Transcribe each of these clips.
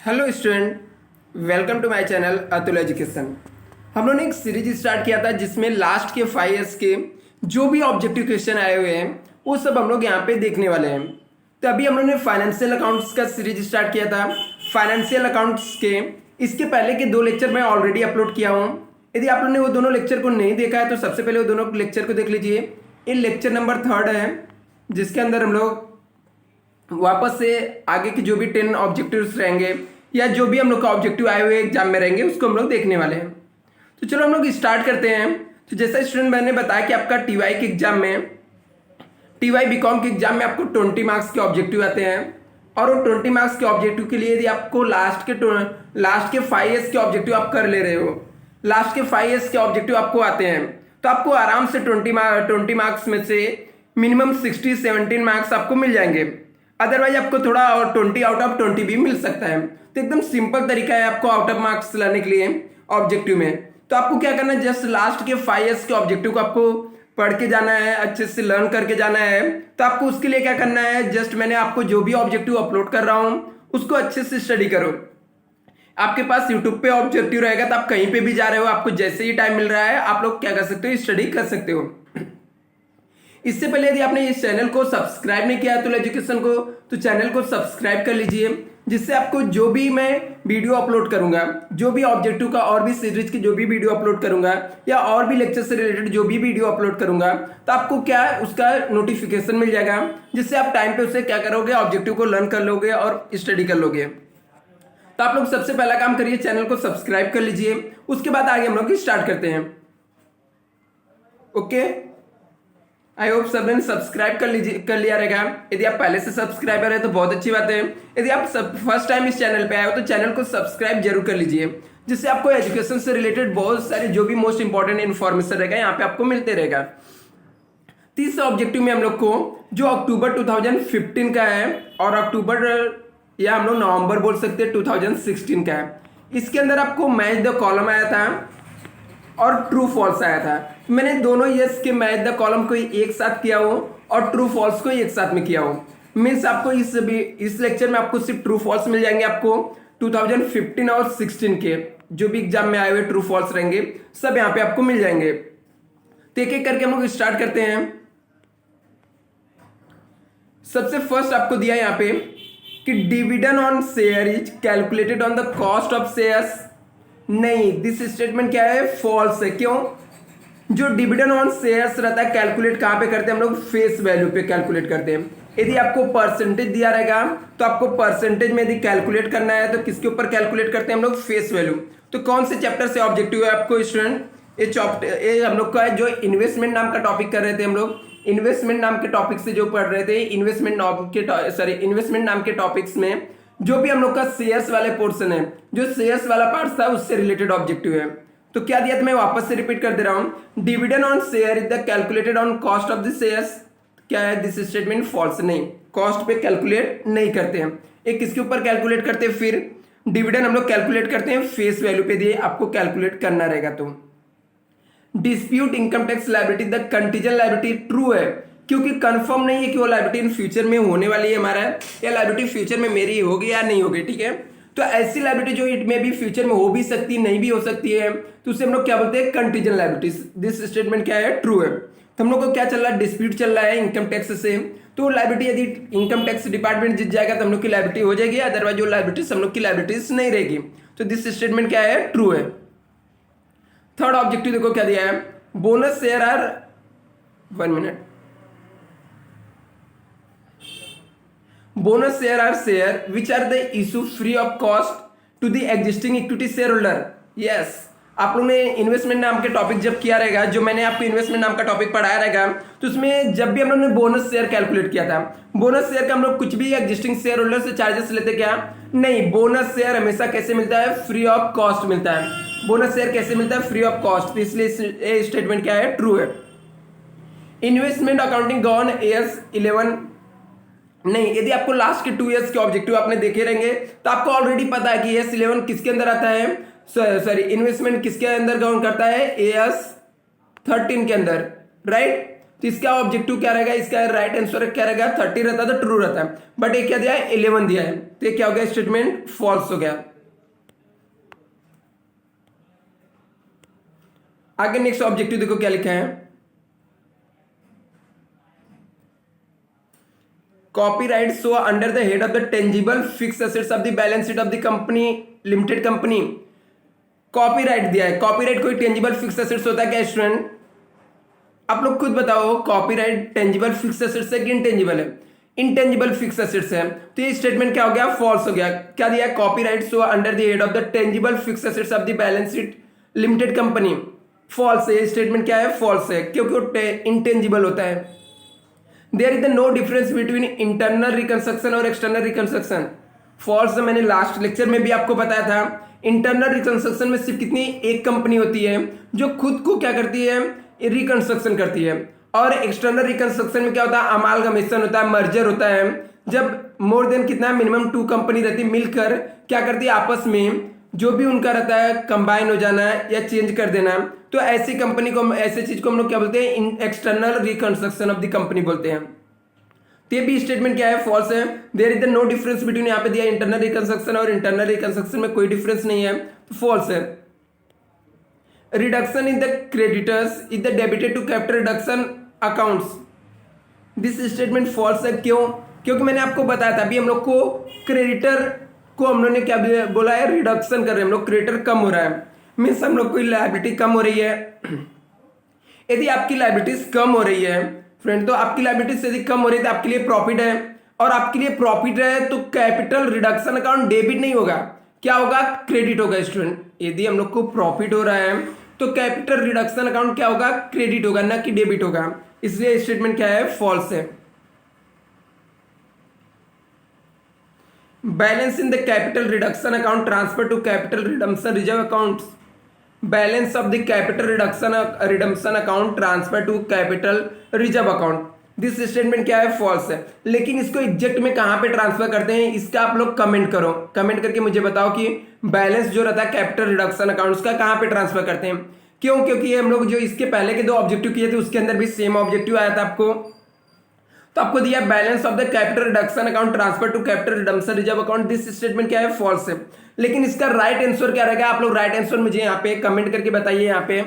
Hello student, welcome to my channel Atul education. हम लोगों ने एक सीरीज स्टार्ट किया था जिसमें लास्ट के 5 ईयर्स के जो भी ऑब्जेक्टिव क्वेश्चन आए हुए हैं वो सब हम लोग यहाँ पे देखने वाले हैं। तो अभी हम लोग ने फाइनेंशियल अकाउंट्स का सीरीज स्टार्ट किया था। फाइनेंशियल अकाउंट्स के इसके पहले के 2 लेक्चर मैं ऑलरेडी अपलोड किया हूँ। यदि आप लोगों ने वो दोनों लेक्चर को नहीं देखा है तो सबसे पहले वो दोनों लेक्चर को देख लीजिए। ये लेक्चर नंबर 3 है जिसके अंदर हम लोग वापस से आगे की जो भी 10 ऑब्जेक्टिव्स रहेंगे या जो भी हम लोग का ऑब्जेक्टिव आए हुए एग्जाम में रहेंगे उसको हम लोग देखने वाले हैं। तो चलो हम लोग स्टार्ट करते हैं। तो जैसा स्टूडेंट मैंने बताया कि आपका टीवाई के एग्जाम में, टीवाई बीकॉम के एग्जाम में आपको 20 मार्क्स के ऑब्जेक्टिव आते हैं और वो 20 मार्क्स के ऑब्जेक्टिव के लिए यदि आपको लास्ट के 5 ईयर्स के ऑब्जेक्टिव आप कर ले रहे हो, लास्ट के 5 ईयर्स के ऑब्जेक्टिव आपको आते हैं तो आपको आराम से 20 मार्क्स में से मिनिमम 17 मार्क्स आपको मिल जाएंगे। अदरवाइज आपको थोड़ा और 20 आउट ऑफ 20 भी मिल सकता है। तो एकदम सिंपल तरीका है आपको आउट ऑफ मार्क्स लाने के लिए ऑब्जेक्टिव में। तो आपको क्या करना है, जस्ट लास्ट के 5 ईयर्स के ऑब्जेक्टिव को आपको पढ़ के जाना है, अच्छे से लर्न करके जाना है। तो आपको उसके लिए क्या करना है, जस्ट मैंने आपको जो भी ऑब्जेक्टिव अपलोड कर रहा हूँ उसको अच्छे से स्टडी करो। आपके पास यूट्यूब पे ऑब्जेक्टिव रहेगा तो आप कहीं पे भी जा रहे हो, आपको जैसे ही टाइम मिल रहा है आप लोग क्या कर सकते हो, स्टडी कर सकते हो। इससे पहले यदि आपने इस चैनल को सब्सक्राइब नहीं किया अतुल एजुकेशन को तो चैनल को सब्सक्राइब कर लीजिए, जिससे आपको जो भी मैं वीडियो अपलोड करूंगा, जो भी ऑब्जेक्टिव का और भी सीरीज की जो भी वीडियो अपलोड करूंगा या और भी लेक्चर से रिलेटेड जो भी वीडियो अपलोड करूंगा तो आपको क्या उसका नोटिफिकेशन मिल जाएगा, जिससे आप टाइम पे उसे क्या करोगे, ऑब्जेक्टिव को लर्न कर लोगे और स्टडी कर लोगे। तो आप लोग सबसे पहला काम करिए, चैनल को सब्सक्राइब कर लीजिए। उसके बाद आगे हम लोग स्टार्ट करते हैं। ओके, आई होप सबने सब्सक्राइब कर लिया रहेगा। यदि आप पहले से सब्सक्राइबर है तो बहुत अच्छी बात है। यदि आप फर्स्ट टाइम इस चैनल पे आए हो तो चैनल को सब्सक्राइब जरूर कर लीजिए, जिससे आपको एजुकेशन से रिलेटेड बहुत सारे जो भी मोस्ट इंपॉर्टेंट इन्फॉर्मेशन रहेगा यहाँ पे आपको मिलते रहेगा। तीसरा ऑब्जेक्टिव में हम लोग को जो अक्टूबर 2015 का है और अक्टूबर या हम लोग नवंबर बोल सकते हैं 2016 का है, इसके अंदर आपको मैच द कॉलम आया था और ट्रू फॉल्स आया था। मैंने दोनों ईयर्स के मैच द कॉलम को एक साथ किया हो और ट्रू फॉल्स को एक साथ में किया हो। मीन्स आपको इस लेक्चर में आपको सिर्फ ट्रू फॉल्स मिल जाएंगे। आपको 2015 और 16 के जो भी एग्जाम में आए हुए ट्रू फॉल्स रहेंगे सब यहाँ पे आपको मिल जाएंगे। तो एक एक करके हम लोग स्टार्ट करते हैं। सबसे फर्स्ट आपको दिया यहाँ पे कि dividend on share is calculated on the cost of shares. नहीं, दिस स्टेटमेंट क्या है, फॉल्स है। क्यों? जो डिविडेंड ऑन शेयर्स रहता है कैलकुलेट कहां पे करते हैं हम लोग, फेस वैल्यू पे कैलकुलेट करते हैं। यदि आपको परसेंटेज दिया रहेगा तो आपको परसेंटेज में यदि कैलकुलेट करना है तो किसके ऊपर कैलकुलेट करते हैं हम लोग, फेस वैल्यू। तो कौन से चैप्टर से ऑब्जेक्टिव है आपको स्टूडेंट, ये हम लोग का है जो इन्वेस्टमेंट नाम का टॉपिक कर रहे थे हम लोग। इन्वेस्टमेंट नाम के टॉपिक से जो पढ़ रहे थे, इन्वेस्टमेंट नाम के टॉपिक्स में जो भी हम लोग का शेयर्स वाले पोर्शन है, जो शेयर्स वाला पार्ट था उससे रिलेटेड ऑब्जेक्टिव है। तो क्या दिया था, मैं वापस से रिपीट कर दे रहा हूं। Dividend on share is the calculated on cost of the shares. क्या है, दिस स्टेटमेंट फॉल्स। नहीं, कॉस्ट पे कैलकुलेट नहीं करते हैं। एक किसके ऊपर कैलकुलेट करते हैं, फिर डिविडेंड हम लोग कैलकुलेट करते हैं फेस वैल्यू पे दिए आपको कैलकुलेट करना रहेगा। तो dispute income tax liability the contingent liability true है, क्योंकि कंफर्म नहीं है कि वो लायबिलिटी इन फ्यूचर में होने वाली है हमारा, या लायबिलिटी फ्यूचर में मेरी होगी या नहीं होगी। ठीक है, तो ऐसी लायबिलिटी जो इट में भी फ्यूचर में हो भी सकती है, नहीं भी हो सकती है, तो उसे हम लोग क्या बोलते हैं, कंटीजेंट लायबिलिटीज। दिस स्टेटमेंट क्या है, ट्रू है। तो हम लोग को क्या चल रहा है, डिस्प्यूट चल रहा है इनकम टैक्स से। तो लायबिलिटी यदि इनकम टैक्स डिपार्टमेंट जीत जाएगा तो हम लोग की लायबिलिटी हो जाएगी, अदरवाइज जो लायबिलिटीज हम लोग की लायबिलिटीज नहीं रहेगी। तो दिस स्टेटमेंट क्या है, ट्रू है। थर्ड ऑब्जेक्टिव देखो क्या दिया है, bonus share are 1 minute. Bonus share are share which are the issue free of cost to the existing equity share holder. Yes, आप लोगों ने इन्वेस्टमेंट नाम के टॉपिक जब किया रहेगा, जो मैंने आपको इन्वेस्टमेंट नाम का टॉपिक पढ़ाया रहेगा, तो उसमें जब भी हम लोग ने बोनस शेयर कैलकुलेट किया था, बोनस शेयर का हम लोग कुछ भी एग्जिस्टिंग शेयर होल्डर से चार्जेस लेते क्या, नहीं, बोनस शेयर हमेशा कैसे मिलता है, फ्री ऑफ कॉस्ट मिलता है। बोनस शेयर कैसे मिलता है, फ्री ऑफ कॉस्ट। इसलिए स्टेटमेंट क्या है, ट्रू है। Investment accounting gone airs 11। नहीं, यदि आपको लास्ट के 2 ईयर्स के ऑब्जेक्टिव आपने देखे रहेंगे तो आपको ऑलरेडी पता है कि एएस 11 किसके अंदर आता है, इन्वेस्टमेंट किसके अंदर गवर्न करता है, एएस 13 के अंदर, राइट। तो इसका ऑब्जेक्टिव क्या रहेगा, इसका राइट आंसर क्या रहेगा, 30 रहता तो ट्रू रहता है, बट ये क्या दिया है 11 दिया है, तो ये क्या हो गया स्टेटमेंट फॉल्स हो गया। आगे नेक्स्ट ऑब्जेक्टिव देखो क्या लिखा है, copyright so under the head of the tangible fix assets of the balance sheet of the company limited company. Copyright दिया है, कॉपीराइट कोई टेंजिबल फिक्स एसेट्स होता है क्या स्टूडेंट, आप लोग खुद बताओ, कॉपीराइट टेंजिबल फिक्स एसेट्स है कि इनटेंजिबल है, इनटेंजिबल फिक्स एसेट्स है, तो ये स्टेटमेंट क्या हो गया फॉल्स हो गया। क्या दिया है, copyright so under the head of the tangible fix assets of the balance sheet limited company, false है, स्टेटमेंट क्या है फॉल्स है, क्योंकि वो इंटेंजिबल होता है। There is the no difference between internal reconstruction और एक्सटर्नल रिकंस्ट्रक्शन, फॉल्स मैंने लास्ट लेक्चर में भी आपको बताया था। इंटरनल रिकंस्ट्रक्शन में सिर्फ कितनी एक कंपनी होती है जो खुद को क्या करती है रिकंस्ट्रक्शन करती है, और एक्सटर्नल रिकंस्ट्रक्शन में क्या होता है अमालगमेशन होता है, मर्जर होता है, जब मोर देन कितना मिनिमम 2 कंपनी रहती है मिलकर क्या करती है आपस में जो भी उनका रहता है कंबाइन हो जाना या चेंज कर देना, तो ऐसी कंपनी को ऐसे चीज को हम लोग क्या बोलते हैं external reconstruction of the company बोलते हैं। तो ये भी स्टेटमेंट क्या है फॉल्स है। There is the no difference between, यहाँ पे दिया इंटरनल रिकंस्ट्रक्शन और इंटरनल रिकंस्ट्रक्शन में कोई डिफरेंस नहीं है, तो फॉल्स है। Reduction in the creditors is the debited to capital reduction accounts, this statement false है। क्यों, क्योंकि मैंने आपको बताया था अभी हम लोग को क्रेडिटर को हम लोग ने क्या बोला है रिडक्शन कर रहे हैं, हम लोग क्रेडिटर कम हो रहा है, मीन्स हम लोग कोई लायबिलिटी कम हो रही है। यदि आपकी लायबिलिटीज कम हो रही है फ्रेंड, तो आपकी लायबिलिटीज यदि कम हो रही है तो आपके लिए प्रॉफिट है, और आपके लिए प्रॉफिट है तो कैपिटल रिडक्शन अकाउंट डेबिट नहीं होगा, क्या होगा क्रेडिट होगा स्टूडेंट। यदि हम लोग को प्रॉफिट हो रहा है तो कैपिटल रिडक्शन अकाउंट क्या होगा क्रेडिट होगा ना कि डेबिट होगा, इसलिए स्टेटमेंट क्या है फॉल्स है। Balance in the capital reduction account transfer to capital redemption reserve accounts, balance of the capital redemption account transfer to capital reserve account, this statement क्या है फॉल्स है। लेकिन इसको एग्जैक्ट में कहां पे ट्रांसफर करते हैं इसका आप लोग कमेंट करो, कमेंट करके मुझे बताओ कि बैलेंस जो रहता है कैपिटल रिडक्शन अकाउंट का कहां पे ट्रांसफर करते हैं। क्यों, क्योंकि हम लोग जो इसके पहले के 2 ऑब्जेक्टिव किए थे उसके अंदर भी सेम ऑब्जेक्टिव आया था आपको, तो आपको दिया balance of the capital reduction account transfer to capital redemption reserve account, this statement क्या है फॉल्स है। लेकिन इसका राइट आंसर क्या रहेगा, आप लोग राइट आंसर मुझे यहाँ पे कमेंट करके बताइए। यहाँ पे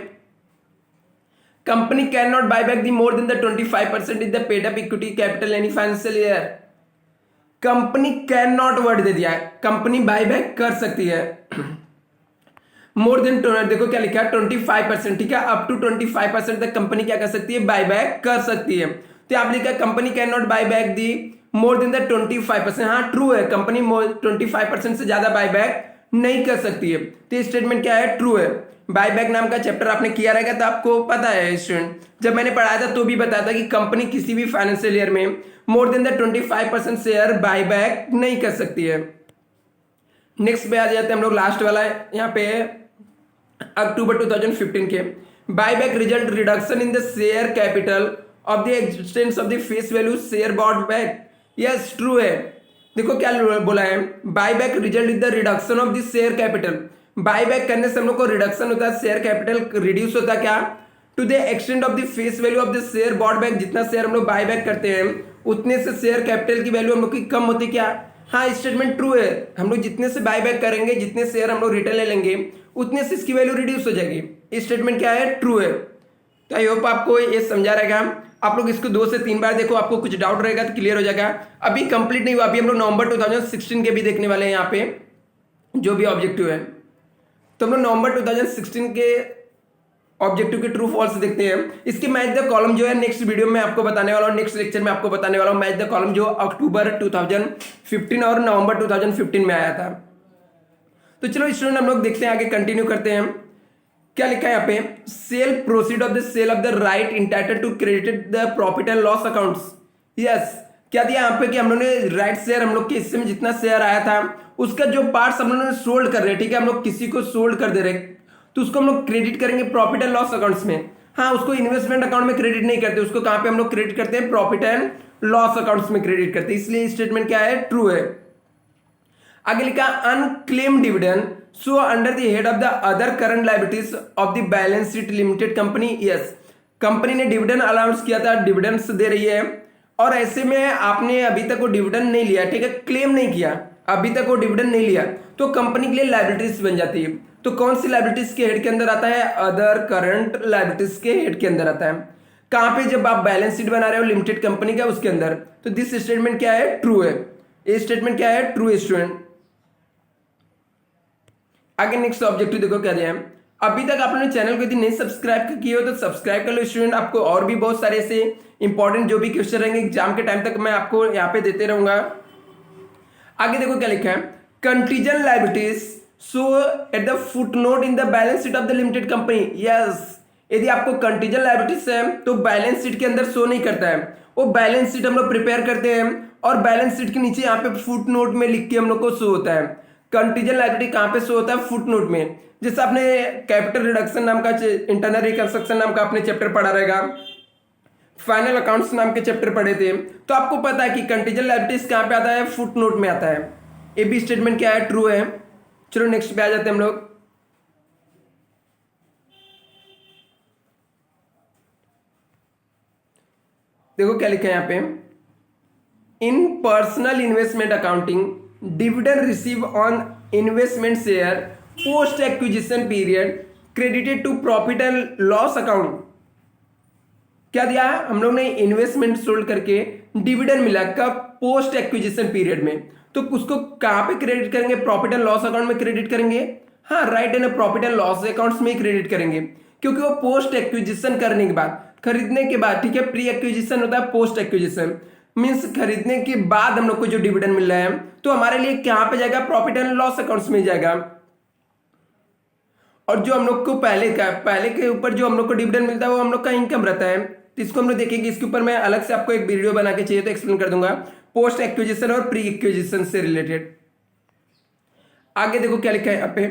company can not buy back the more than the 25% is the paid up equity capital any financial year, company can not word दे दिया है, कंपनी बाय बैक कर सकती है मोर देन, देखो क्या लिखा है 25%, ठीक है, अप टू 25% तक कंपनी क्या कर सकती है बाय बैक कर सकती है। तो आप लिखा company can not buy back the more than the 25%, हाँ ट्रू है, कंपनी 25% से ज्यादा बाय बैक नहीं कर सकती है, तो स्टेटमेंट क्या है ट्रू है। बाय बैक नाम का चैप्टर आपने किया रहेगा तो आपको पता है स्टूडेंट, जब मैंने पढ़ाया था तो भी बताया था कि कंपनी किसी भी फाइनेंशियल ईयर में मोर than the 25% share buy back नहीं कर सकती है। नेक्स्ट पे आ जाते हैं हम लोग, लास्ट वाला है यहाँ पे अक्टूबर 2015 के, buy back result reduction in the share capital of the expanse of the face value share bought back, yes true है। देखो क्या बोला है, buy back result is the reduction of the share capital, buy back करने से हम लोग को रिडक्शन होता है, शेयर कैपिटल रिड्यूस होता है क्या to the extent of the face value of the share bought back, जितना शेयर हम लोग बाय बैक करते हैं उतने से शेयर कैपिटल की वैल्यू हम लोग की कम होती क्या, हाँ स्टेटमेंट ट्रू है। हम लोग जितने से बाय बैक करेंगे, जितने शेयर हम लोग रिटेल ले लेंगे उतने से इसकी वैल्यू रिड्यूस हो जाएगी, स्टेटमेंट क्या है ट्रू है। तो आई होप आपको ये समझा रहेगा, आप लोग इसको 2 से 3 बार देखो, आपको कुछ डाउट रहेगा तो क्लियर हो जाएगा। अभी कंप्लीट नहीं हुआ, अभी हम लोग नवंबर 2016 के भी देखने वाले हैं यहाँ पे जो भी ऑब्जेक्टिव है, तो हम लोग नवंबर 2016 के ऑब्जेक्टिव के ट्रू फॉल्स देखते हैं। इसके मैच द कॉलम जो है नेक्स्ट वीडियो में आपको बताने वाला हूँ, नेक्स्ट लेक्चर में आपको बताने वाला हूँ मैच द कॉलम जो अक्टूबर 2015 और नवंबर 2015 में आया था। तो चलो स्टूडेंट हम लोग देखते हैं, आगे कंटिन्यू करते हैं। क्या लिखा है यहाँ पे, sale proceed of the sale of the right entitle to credit the profit and loss accounts, yes क्या दिया यहाँ पे कि हम लोग ने राइट शेयर, हम लोग के हिस्से में जितना शेयर आया था उसका जो पार्ट्स हम लोग ने सोल्ड कर रहे हैं, ठीक है, हम लोग किसी को सोल्ड कर दे रहे तो उसको हम लोग क्रेडिट करेंगे प्रॉफिट एंड लॉस अकाउंट्स में। हाँ, उसको इन्वेस्टमेंट अकाउंट में क्रेडिट नहीं करते, उसको कहां पे हम लोग क्रेडिट करते हैं प्रॉफिट एंड लॉस अकाउंट्स में क्रेडिट करते हैं, इसलिए स्टेटमेंट क्या है ट्रू है। आगे लिखा unclaim dividend so under the head of the other current liabilities of the balance sheet limited company, yes company ने डिविडेंड अनाउंस किया था, डिविडेंड्स दे रही है, और ऐसे में आपने अभी तक वो डिविडेंड नहीं लिया, ठीक है, क्लेम नहीं किया, अभी तक वो डिविडेंड नहीं लिया, तो कंपनी के लिए लायबिलिटीज बन जाती है। तो कौन सी लायबिलिटीज के हेड के अंदर आता है? अदर करंट लायबिलिटीज के हेड के अंदर आता है। कहां पे? जब आप बैलेंस शीट बना रहे हो लिमिटेड कंपनी का, उसके अंदर। तो दिस स्टेटमेंट क्या है? ट्रू है। ये स्टेटमेंट क्या है? True student. आगे नेक्स्ट ऑब्जेक्टिव देखो क्या दिया है। अभी तक आपने चैनल को यदि नहीं सब्सक्राइब किए हो तो सब्सक्राइब कर लो स्टूडेंट। आपको और भी बहुत सारे ऐसे इंपॉर्टेंट जो भी क्वेश्चन रहेंगे एग्जाम के टाइम तक मैं आपको यहाँ पे देते रहूंगा। आगे देखो क्या लिखा है। Contingent liabilities so at the footnote in the balance sheet of the limited company. Yes, यदि आपको कंटीजेंट लायबिलिटीज है तो बैलेंस शीट के अंदर शो नहीं करता है। वो बैलेंस शीट हम लोग प्रिपेयर करते हैं और बैलेंस शीट के नीचे यहाँ पे फुटनोट में लिख के हम लोग को शो होता है। कंटीजेंट लायबिलिटी कहां पे शो होता है? फुटनोट में। जैसे आपने कैपिटल रिडक्शन नाम का, इंटरनल रिकंस्ट्रक्शन नाम का आपने चैप्टर पढ़ा रहेगा, फाइनल अकाउंट्स नाम के चैप्टर पढ़े थे, तो आपको पता है कि कंटीजेंट लायबिलिटीज कहां पे आता है? फुटनोट में आता है। ए बी स्टेटमेंट क्या है? ट्रू है। चलो नेक्स्ट पे आ जाते हैं हम लोग। देखो क्या लिखा है यहां पे। In personal investment accounting dividend receive on investment share post acquisition period credited to profit and loss account. क्या दिया? हम लोग ने इन्वेस्टमेंट सोल्ड करके डिविडेंड मिला, कब? पोस्ट एक्विजिशन पीरियड में। तो उसको कहां पे क्रेडिट करेंगे? प्रॉफिट एंड लॉस अकाउंट में क्रेडिट करेंगे। हाँ राइट है ना, प्रॉफिट एंड लॉस अकाउंट्स में ही क्रेडिट करेंगे, क्योंकि वो पोस्ट एक्विजिशन करने के बाद, खरीदने के बाद, ठीक है, प्री एक्विजिशन होता है, पोस्ट एक्विजिशन मीन्स खरीदने के बाद हम लोग को जो डिविडेंड मिल रहा है तो हमारे लिए कहां पे जाएगा? प्रॉफिट एंड लॉस अकाउंट्स में जाएगा। और जो हम लोग को पहले के ऊपर जो हम लोग को डिविडेंड मिलता है वो हम लोग का इनकम रहता है। तो इसको हम लोग देखेंगे, इसके ऊपर मैं अलग से आपको एक वीडियो बना के चाहिए तो एक्सप्लेन कर दूंगा, पोस्ट एक्विजिशन और प्री एक्विजिशन से रिलेटेड। आगे देखो क्या लिखा है यहाँ पे।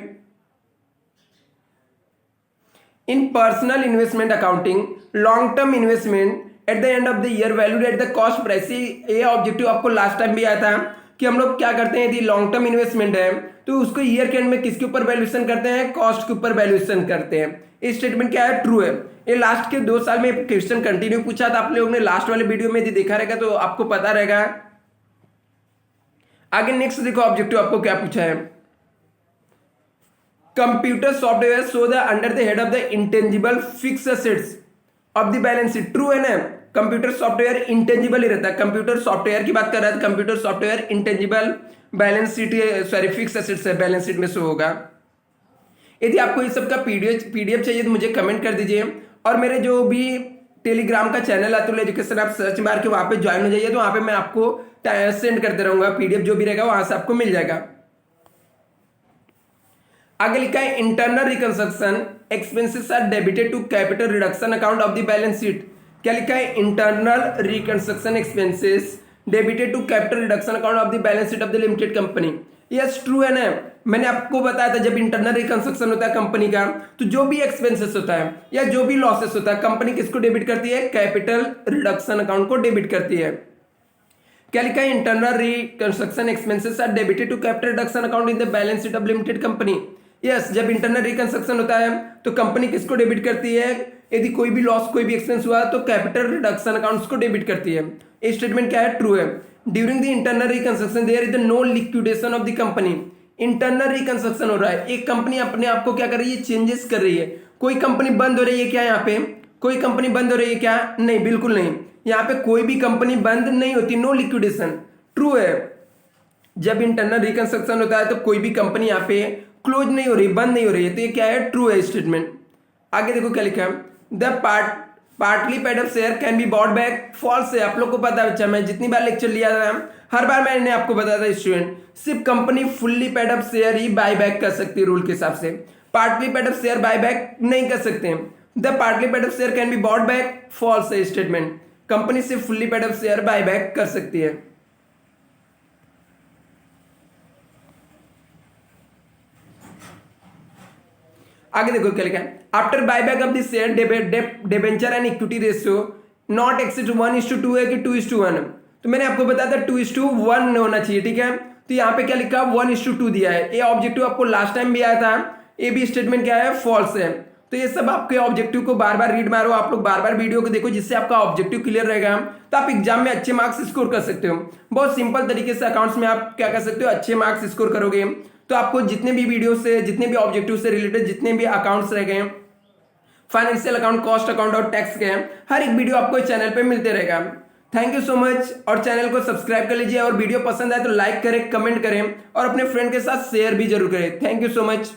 In personal investment accounting long term investment at the end of the year valued at the cost price. ये ऑब्जेक्टिव आपको लास्ट टाइम भी आया था कि हम लोग क्या करते हैं, यदि लॉन्ग टर्म इन्वेस्टमेंट है तो उसको ईयर के एंड में किसके ऊपर वैल्यूएशन करते हैं? कॉस्ट के ऊपर वैल्यूएशन करते हैं। ये स्टेटमेंट क्या है? ट्रू है। ये लास्ट के 2 साल में क्वेश्चन कंटिन्यू पूछा था, आप लोगों ने लास्ट वाले वीडियो में यदि देखा रहेगा तो आपको पता रहेगा। आगे नेक्स्ट देखो ऑब्जेक्टिव आपको क्या पूछा है। Computer software show the under the head of the intangible fixed assets of the balance sheet. True है ना, कंप्यूटर सॉफ्टवेयर इंटेंजिबल ही रहता है। कंप्यूटर सॉफ्टवेयर की बात कर रहा है, computer software intangible balance sheet, sorry fixed assets है, बैलेंस शीट में शो होगा। यदि आपको इस सब का पीडीएफ चाहिए तो मुझे कमेंट कर दीजिए, और मेरे जो भी टेलीग्राम का चैनल अतुल एजुकेशन, आप सर्च मार के वहां पे ज्वाइन हो जाइए, तो वहां पे मैं आपको सेंड करते रहूंगा, पीडीएफ जो भी रहेगा वहां से आपको मिल जाएगा। आगे लिखा है internal reconstruction expenses are debited to capital reduction account of the balance sheet. क्या लिखा है? Internal reconstruction expenses debited to capital reduction account of the balance sheet of the limited company. Yes true है ना, मैंने आपको बताया था जब इंटरनल रिकंस्ट्रक्शन होता है कंपनी का तो जो भी एक्सपेंसेस होता है या जो भी लॉसेस होता है कंपनी किसको डेबिट करती है? कैपिटल रिडक्शन अकाउंट को डेबिट करती है। क्या लिखा है? Internal reconstruction expenses are debited to capital reduction account in the balance sheet of limited company. Yes, जब इंटरनल रिकंस्ट्रक्शन होता है तो कंपनी किसको डेबिट करती है? यदि कोई भी लॉस, कोई भी एक्सपेंस हुआ तो कैपिटल रिडक्शन अकाउंट्स को डेबिट करती है। ये स्टेटमेंट क्या है? ट्रू है। During the internal reconstruction there is no liquidation of the company. Internal reconstruction हो रहा है, एक कंपनी अपने आप को क्या कर रही है? चेंजेस कर रही है। कोई कंपनी बंद हो रही है क्या? यहाँ पे कोई कंपनी बंद हो रही है क्या? नहीं, बिल्कुल नहीं। यहाँ पे कोई भी कंपनी बंद नहीं होती, नो लिक्विडेशन। ट्रू है, जब इंटरनल रिकंस्ट्रक्शन होता है तो कोई भी कंपनी यहाँ पे क्लोज नहीं हो रही, बंद नहीं हो रही है, तो ये क्या है? ट्रू है स्टेटमेंट। आगे देखो क्या लिखा है। The partly paid up share can be bought back. False है, आप लोग को पता है बच्चा, मैं जितनी बार लेक्चर लिया था हर बार मैंने आपको बताया था स्टूडेंट, सिर्फ company fully paid up share ही बाय बैक कर सकती है रूल के हिसाब से, partly paid up share buy back नहीं कर सकते हैं। The partly paid up share can be bought back. False है स्टेटमेंट, कंपनी सिर्फ fully paid up share buy back कर सकती है। आगे देखो क्या लिखा है। After buyback of the share debenture and equity ratio not exceed 1:2 है कि 2:1। तो मैंने आपको बताया था 2:1 होना चाहिए, ठीक है। तो यहाँ पे क्या लिखा? 1:2 दिया है। ये ऑब्जेक्टिव आपको लास्ट टाइम भी आया था। ये भी स्टेटमेंट क्या है? फॉल्स है। तो ये सब आपके ऑब्जेक्टिव को बार बार रीड मारो, आप लोग बार बार वीडियो को देखो, जिससे आपका ऑब्जेक्टिव क्लियर रहेगा, तो आप एग्जाम में अच्छे मार्क्स स्कोर कर सकते हो। बहुत सिंपल तरीके से अकाउंट्स में आप क्या कर सकते हो, अच्छे मार्क्स स्कोर करोगे तो आपको जितने भी वीडियो से, जितने भी ऑब्जेक्टिव से रिलेटेड जितने भी अकाउंट्स रह गए, फाइनेंशियल अकाउंट, कॉस्ट अकाउंट और टैक्स के, हर एक वीडियो आपको इस चैनल पे मिलते रहेगा। थैंक यू सो मच, और चैनल को सब्सक्राइब कर लीजिए, और वीडियो पसंद आए तो लाइक करें, कमेंट करें और अपने फ्रेंड के साथ शेयर भी जरूर करें। Thank you so much.